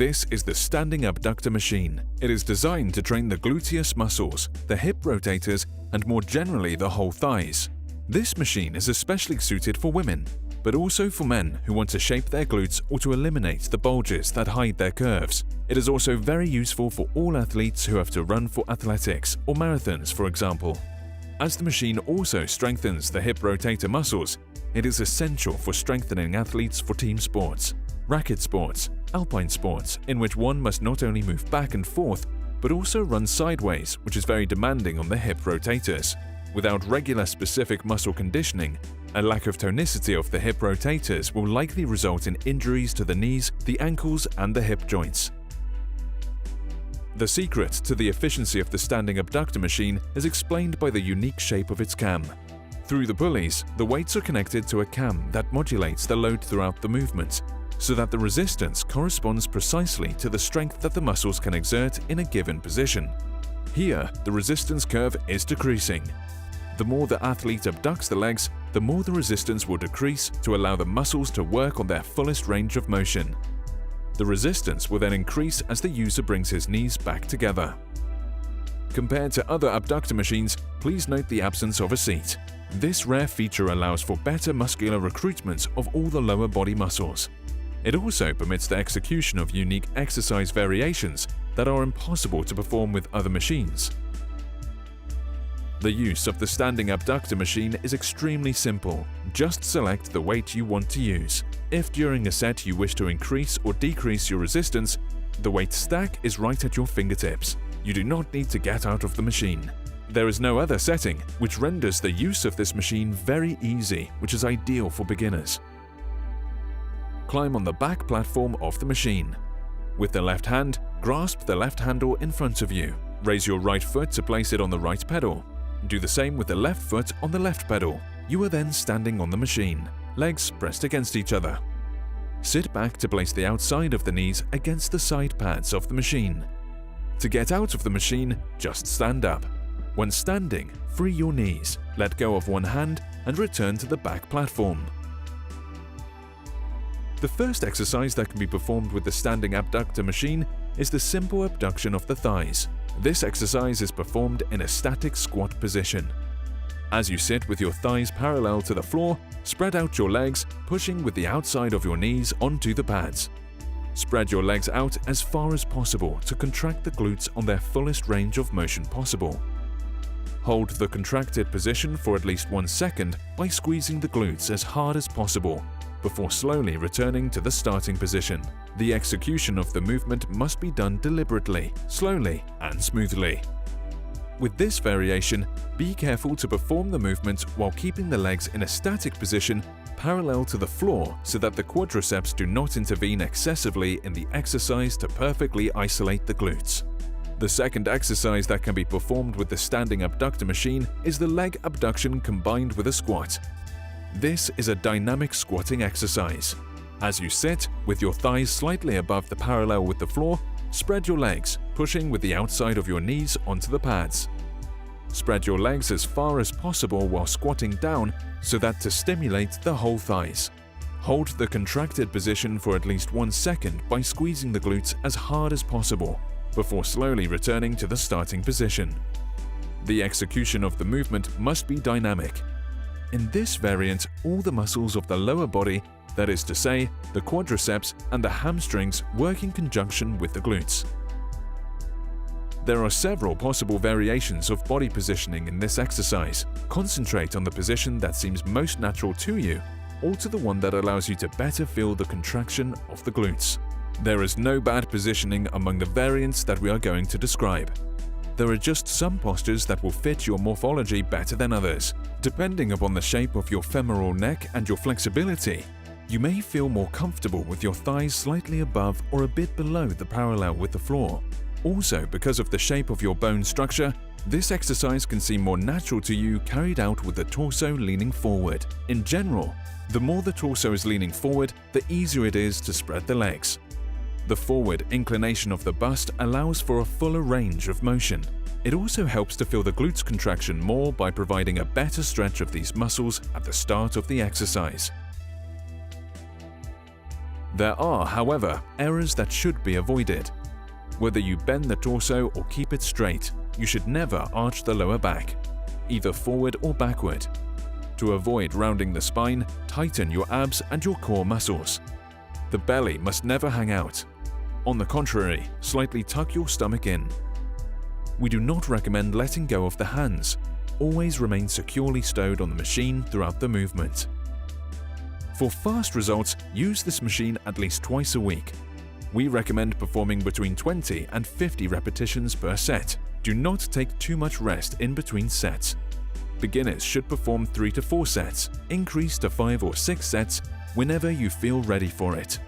This is the standing abductor machine. It is designed to train the gluteus muscles, the hip rotators, and more generally the whole thighs. This machine is especially suited for women, but also for men who want to shape their glutes or to eliminate the bulges that hide their curves. It is also very useful for all athletes who have to run for athletics or marathons, for example. As the machine also strengthens the hip rotator muscles, it is essential for strengthening athletes for team sports, racket sports, alpine sports, in which one must not only move back and forth, but also run sideways, which is very demanding on the hip rotators. Without regular specific muscle conditioning, a lack of tonicity of the hip rotators will likely result in injuries to the knees, the ankles, and the hip joints. The secret to the efficiency of the standing abductor machine is explained by the unique shape of its cam. Through the pulleys, the weights are connected to a cam that modulates the load throughout the movement, so that the resistance corresponds precisely to the strength that the muscles can exert in a given position. Here, the resistance curve is decreasing. The more the athlete abducts the legs, the more the resistance will decrease to allow the muscles to work on their fullest range of motion. The resistance will then increase as the user brings his knees back together. Compared to other abductor machines, please note the absence of a seat. This rare feature allows for better muscular recruitment of all the lower body muscles. It also permits the execution of unique exercise variations that are impossible to perform with other machines. The use of the standing abductor machine is extremely simple. Just select the weight you want to use. If during a set you wish to increase or decrease your resistance, the weight stack is right at your fingertips. You do not need to get out of the machine. There is no other setting, which renders the use of this machine very easy, which is ideal for beginners. Climb on the back platform of the machine. With the left hand, grasp the left handle in front of you. Raise your right foot to place it on the right pedal. Do the same with the left foot on the left pedal. You are then standing on the machine, legs pressed against each other. Sit back to place the outside of the knees against the side pads of the machine. To get out of the machine, just stand up. When standing, free your knees, let go of one hand, and return to the back platform. The first exercise that can be performed with the standing abductor machine is the simple abduction of the thighs. This exercise is performed in a static squat position. As you sit with your thighs parallel to the floor, spread out your legs, pushing with the outside of your knees onto the pads. Spread your legs out as far as possible to contract the glutes on their fullest range of motion possible. Hold the contracted position for at least 1 second by squeezing the glutes as hard as possible, before slowly returning to the starting position. The execution of the movement must be done deliberately, slowly, and smoothly. With this variation, be careful to perform the movement while keeping the legs in a static position parallel to the floor so that the quadriceps do not intervene excessively in the exercise to perfectly isolate the glutes. The second exercise that can be performed with the standing abductor machine is the leg abduction combined with a squat. This is a dynamic squatting exercise. As you sit, with your thighs slightly above the parallel with the floor, spread your legs, pushing with the outside of your knees onto the pads. Spread your legs as far as possible while squatting down so that to stimulate the whole thighs. Hold the contracted position for at least 1 second by squeezing the glutes as hard as possible, before slowly returning to the starting position. The execution of the movement must be dynamic. In this variant, all the muscles of the lower body, that is to say, the quadriceps and the hamstrings, work in conjunction with the glutes. There are several possible variations of body positioning in this exercise. Concentrate on the position that seems most natural to you, or to the one that allows you to better feel the contraction of the glutes. There is no bad positioning among the variants that we are going to describe. There are just some postures that will fit your morphology better than others. Depending upon the shape of your femoral neck and your flexibility, you may feel more comfortable with your thighs slightly above or a bit below the parallel with the floor. Also, because of the shape of your bone structure, this exercise can seem more natural to you carried out with the torso leaning forward. In general, the more the torso is leaning forward, the easier it is to spread the legs. The forward inclination of the bust allows for a fuller range of motion. It also helps to feel the glutes contraction more by providing a better stretch of these muscles at the start of the exercise. There are, however, errors that should be avoided. Whether you bend the torso or keep it straight, you should never arch the lower back, either forward or backward. To avoid rounding the spine, tighten your abs and your core muscles. The belly must never hang out. On the contrary, slightly tuck your stomach in. We do not recommend letting go of the hands. Always remain securely stowed on the machine throughout the movement. For fast results, use this machine at least twice a week. We recommend performing between 20 and 50 repetitions per set. Do not take too much rest in between sets. Beginners should perform 3 to 4 sets, increase to 5 or 6 sets whenever you feel ready for it.